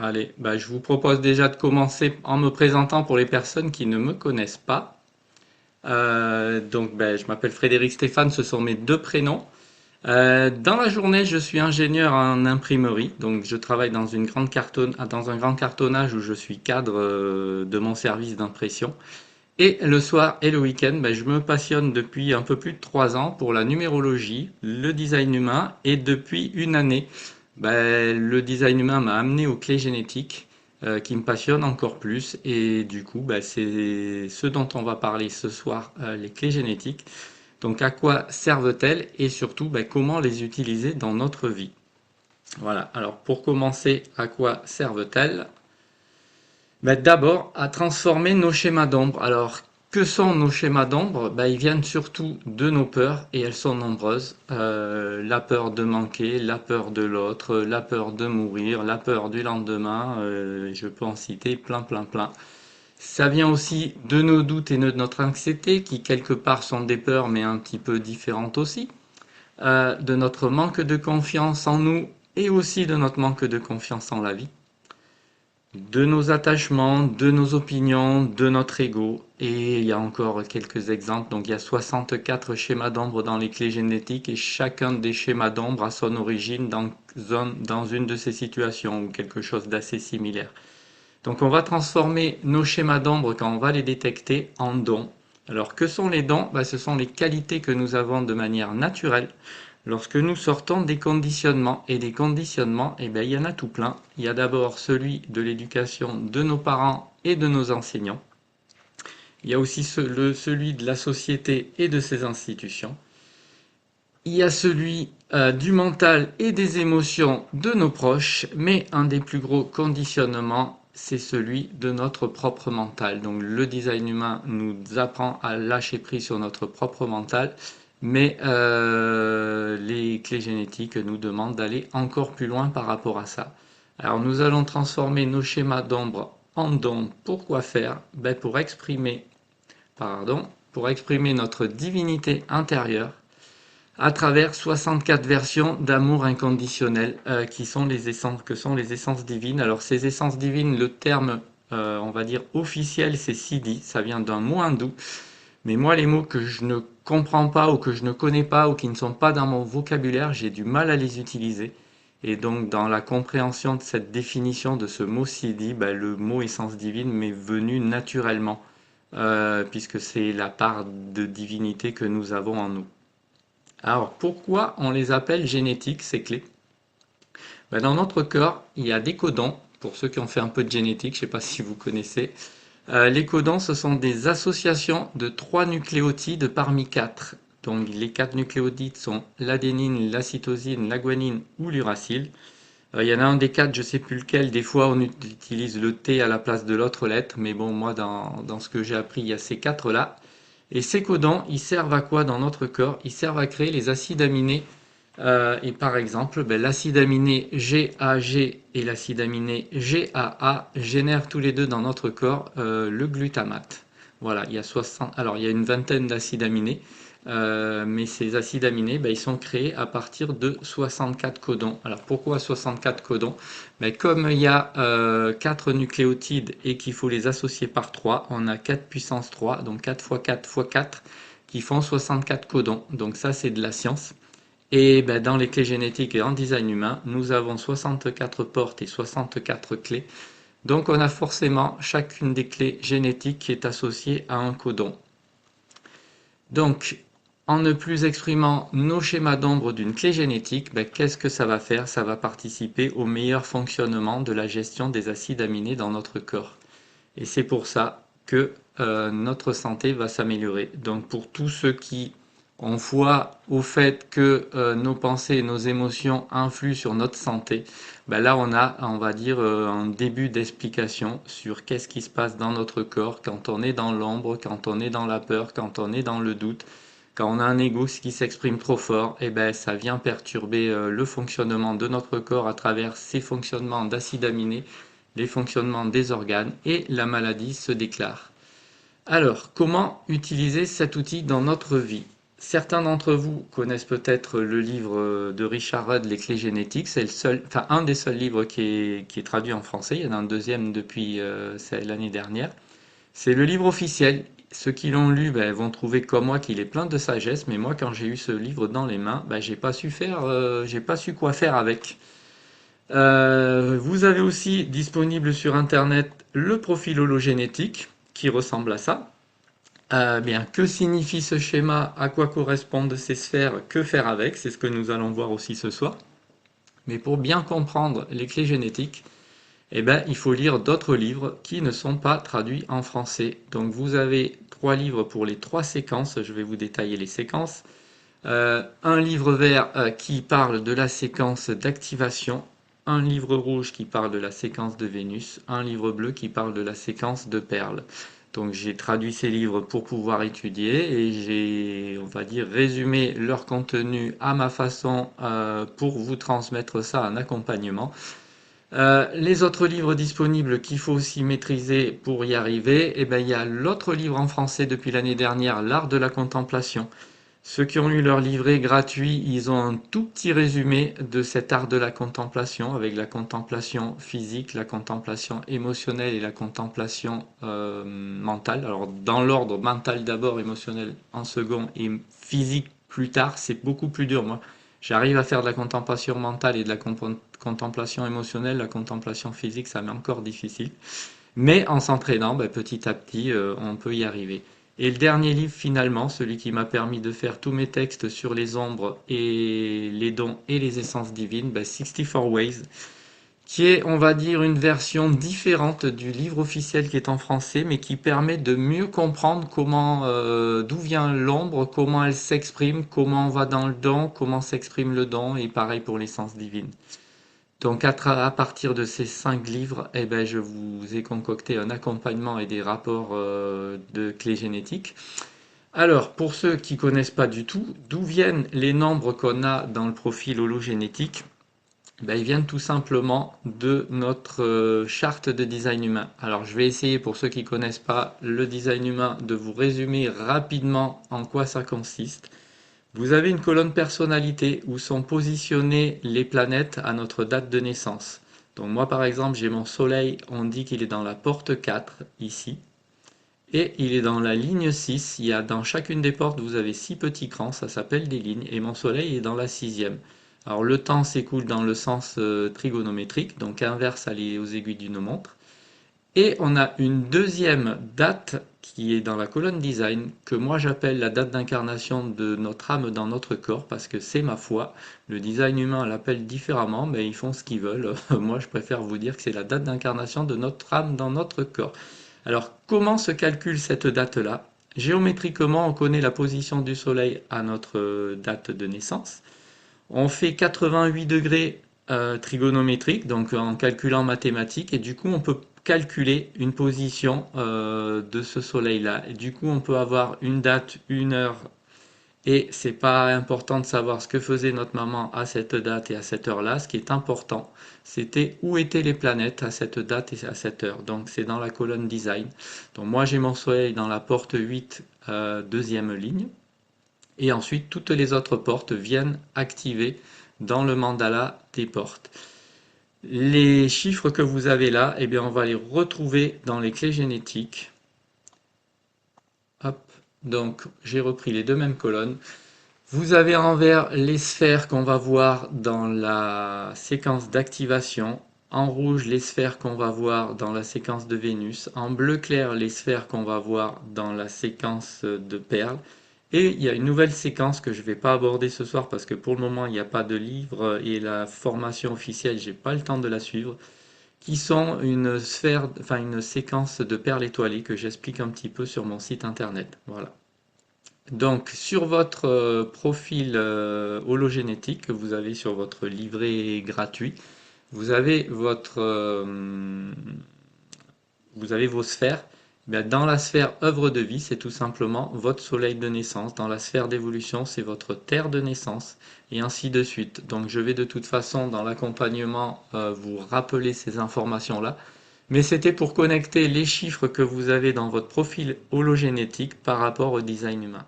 Allez, bah, je vous propose déjà de commencer en me présentant pour les personnes qui ne me connaissent pas. Je m'appelle Frédéric Stéphane, ce sont mes deux prénoms. Dans la journée, je suis ingénieur en imprimerie, donc je travaille dans dans un grand cartonnage où je suis cadre de mon service d'impression. Et le soir et le week-end, je me passionne depuis un peu plus de 3 ans pour la numérologie, le design humain, et depuis une année, le design humain m'a amené aux clés génétiques, qui me passionnent encore plus. Et du coup, c'est ce dont on va parler ce soir, les clés génétiques. Donc, à quoi servent-elles et surtout, comment les utiliser dans notre vie? Voilà. Alors, pour commencer, à quoi servent-elles? D'abord, à transformer nos schémas d'ombre. Alors, que sont nos schémas d'ombre? Ils viennent surtout de nos peurs et elles sont nombreuses. La peur de manquer, la peur de l'autre, la peur de mourir, la peur du lendemain. Je peux en citer plein, plein, plein. Ça vient aussi de nos doutes et de notre anxiété qui quelque part sont des peurs mais un petit peu différentes aussi. De notre manque de confiance en nous et aussi de notre manque de confiance en la vie, de nos attachements, de nos opinions, de notre ego. Et il y a encore quelques exemples. Donc il y a 64 schémas d'ombre dans les clés génétiques et chacun des schémas d'ombre a son origine dans une de ces situations ou quelque chose d'assez similaire. Donc on va transformer nos schémas d'ombre quand on va les détecter en dons. Alors que sont les dons? Ce sont les qualités que nous avons de manière naturelle lorsque nous sortons des conditionnements. Et des conditionnements, il y en a tout plein. Il y a d'abord celui de l'éducation de nos parents et de nos enseignants. Il y a aussi celui de la société et de ses institutions. Il y a celui du mental et des émotions de nos proches, mais un des plus gros conditionnements, c'est celui de notre propre mental. Donc le design humain nous apprend à lâcher prise sur notre propre mental, mais les clés génétiques nous demandent d'aller encore plus loin par rapport à ça. Alors nous allons transformer nos schémas d'ombre en dons. Pourquoi faire? Pour exprimer notre divinité intérieure à travers 64 versions d'amour inconditionnel, que sont les essences divines. Alors ces essences divines, le terme, on va dire officiel, c'est Siddhi, ça vient d'un mot hindou. Mais moi, les mots que je ne comprends pas ou que je ne connais pas ou qui ne sont pas dans mon vocabulaire, j'ai du mal à les utiliser. Et donc, dans la compréhension de cette définition de ce mot Siddhi, le mot essence divine m'est venu naturellement, puisque c'est la part de divinité que nous avons en nous. Alors, pourquoi on les appelle génétiques, ces clés? Dans notre corps, il y a des codons. Pour ceux qui ont fait un peu de génétique, je ne sais pas si vous connaissez. Les codons, ce sont des associations de 3 nucléotides parmi 4. Donc, les 4 nucléotides sont l'adénine, la cytosine, la guanine ou l'uracile. Il y en a un des 4, je ne sais plus lequel. Des fois, on utilise le T à la place de l'autre lettre. Mais bon, moi, dans ce que j'ai appris, il y a ces 4-là. Et ces codons, ils servent à quoi dans notre corps? Ils servent à créer les acides aminés. Et par exemple, l'acide aminé GAG et l'acide aminé GAA génèrent tous les deux dans notre corps le glutamate. Voilà, alors il y a une vingtaine d'acides aminés, mais ces acides aminés, ils sont créés à partir de 64 codons. Alors pourquoi 64 codons? Comme il y a 4 nucléotides et qu'il faut les associer par 3, on a 4 puissance 3, donc 4 fois 4 fois 4, qui font 64 codons. Donc ça, c'est de la science. Et dans les clés génétiques et en design humain, nous avons 64 portes et 64 clés. Donc on a forcément chacune des clés génétiques qui est associée à un codon. Donc, en ne plus exprimant nos schémas d'ombre d'une clé génétique, qu'est-ce que ça va faire? Ça va participer au meilleur fonctionnement de la gestion des acides aminés dans notre corps. Et c'est pour ça que notre santé va s'améliorer. Donc pour tous ceux qui ont foi au fait que nos pensées et nos émotions influent sur notre santé, là on a, on va dire, un début d'explication sur qu'est-ce qui se passe dans notre corps quand on est dans l'ombre, quand on est dans la peur, quand on est dans le doute. Quand on a un ego qui s'exprime trop fort, ça vient perturber le fonctionnement de notre corps à travers ces fonctionnements d'acides aminés, les fonctionnements des organes et la maladie se déclare. Alors, comment utiliser cet outil dans notre vie? certains d'entre vous connaissent peut-être le livre de Richard Rudd, Les clés génétiques. C'est le seul, enfin un des seuls livres qui est traduit en français. Il y en a un deuxième depuis c'est l'année dernière. C'est le livre officiel. Ceux qui l'ont lu ben, vont trouver comme moi qu'il est plein de sagesse, mais moi quand j'ai eu ce livre dans les mains, ben, j'ai pas su quoi faire avec. Vous avez aussi disponible sur Internet le profil hologénétique qui ressemble à ça. Bien, que signifie ce schéma? À quoi correspondent ces sphères? Que faire avec? C'est ce que nous allons voir aussi ce soir. Mais pour bien comprendre les clés génétiques, eh ben, il faut lire d'autres livres qui ne sont pas traduits en français. Donc vous avez 3 livres pour les 3 séquences. Je vais vous détailler les séquences. Un livre vert qui parle de la séquence d'activation, un livre rouge qui parle de la séquence de Vénus, un livre bleu qui parle de la séquence de Perles. Donc j'ai traduit ces livres pour pouvoir étudier et j'ai, on va dire, résumé leur contenu à ma façon pour vous transmettre ça en accompagnement. Les autres livres disponibles qu'il faut aussi maîtriser pour y arriver, eh ben, il y a l'autre livre en français depuis l'année dernière, L'art de la contemplation. Ceux qui ont eu leur livret gratuit, ils ont un tout petit résumé de cet art de la contemplation, avec la contemplation physique, la contemplation émotionnelle et la contemplation mentale. Alors dans l'ordre, mental d'abord, émotionnel en second et physique plus tard, c'est beaucoup plus dur. Moi, j'arrive à faire de la contemplation mentale et de la contemplation émotionnelle, la contemplation physique, ça m'est encore difficile. Mais en s'entraînant, ben, petit à petit, on peut y arriver. Et le dernier livre, finalement, celui qui m'a permis de faire tous mes textes sur les ombres et les dons et les essences divines, ben, 64 Ways, qui est, on va dire, une version différente du livre officiel qui est en français, mais qui permet de mieux comprendre comment, d'où vient l'ombre, comment elle s'exprime, comment on va dans le don, comment s'exprime le don, et pareil pour l'essence divine. Donc à partir de ces 5 livres, eh ben, je vous ai concocté un accompagnement et des rapports de clés génétiques. Alors, pour ceux qui connaissent pas du tout, d'où viennent les nombres qu'on a dans le profil hologénétique? Ben, ils viennent tout simplement de notre charte de design humain. Alors, je vais essayer, pour ceux qui connaissent pas le design humain, de vous résumer rapidement en quoi ça consiste. Vous avez une colonne personnalité où sont positionnées les planètes à notre date de naissance. Donc moi par exemple j'ai mon soleil, on dit qu'il est dans la porte 4 ici. Et il est dans la ligne 6. Il y a dans chacune des portes vous avez 6 petits crans, ça s'appelle des lignes. Et mon soleil est dans la 6e. Alors le temps s'écoule dans le sens trigonométrique, donc inverse aux aiguilles d'une montre. Et on a une deuxième date qui est dans la colonne design, que moi j'appelle la date d'incarnation de notre âme dans notre corps, parce que c'est ma foi. Le design humain l'appelle différemment, mais ils font ce qu'ils veulent. Moi je préfère vous dire que c'est la date d'incarnation de notre âme dans notre corps. Alors comment se calcule cette date-là? Géométriquement, on connaît la position du soleil à notre date de naissance. On fait 88 degrés trigonométriques, donc en calculant mathématiques, et du coup on peut calculer une position de ce soleil-là. Et du coup on peut avoir une date, une heure, et c'est pas important de savoir ce que faisait notre maman à cette date et à cette heure-là. Ce qui est important, c'était où étaient les planètes à cette date et à cette heure. Donc c'est dans la colonne design. Donc moi j'ai mon soleil dans la porte 8, deuxième ligne. Et ensuite, toutes les autres portes viennent activer dans le mandala des portes. Les chiffres que vous avez là, eh bien, on va les retrouver dans les clés génétiques. Hop, donc j'ai repris les deux mêmes colonnes. Vous avez en vert les sphères qu'on va voir dans la séquence d'activation. En rouge, les sphères qu'on va voir dans la séquence de Vénus. En bleu clair, les sphères qu'on va voir dans la séquence de Perles. Et il y a une nouvelle séquence que je ne vais pas aborder ce soir parce que pour le moment il n'y a pas de livre et la formation officielle, j'ai pas le temps de la suivre, qui sont une sphère, enfin une séquence de perles étoilées que j'explique un petit peu sur mon site internet. Voilà. Donc sur votre profil hologénétique que vous avez sur votre livret gratuit, vous avez vous avez vos sphères. Bien, dans la sphère œuvre de vie, c'est tout simplement votre soleil de naissance. Dans la sphère d'évolution, c'est votre terre de naissance, et ainsi de suite. Donc je vais de toute façon dans l'accompagnement vous rappeler ces informations-là. Mais c'était pour connecter les chiffres que vous avez dans votre profil hologénétique par rapport au design humain.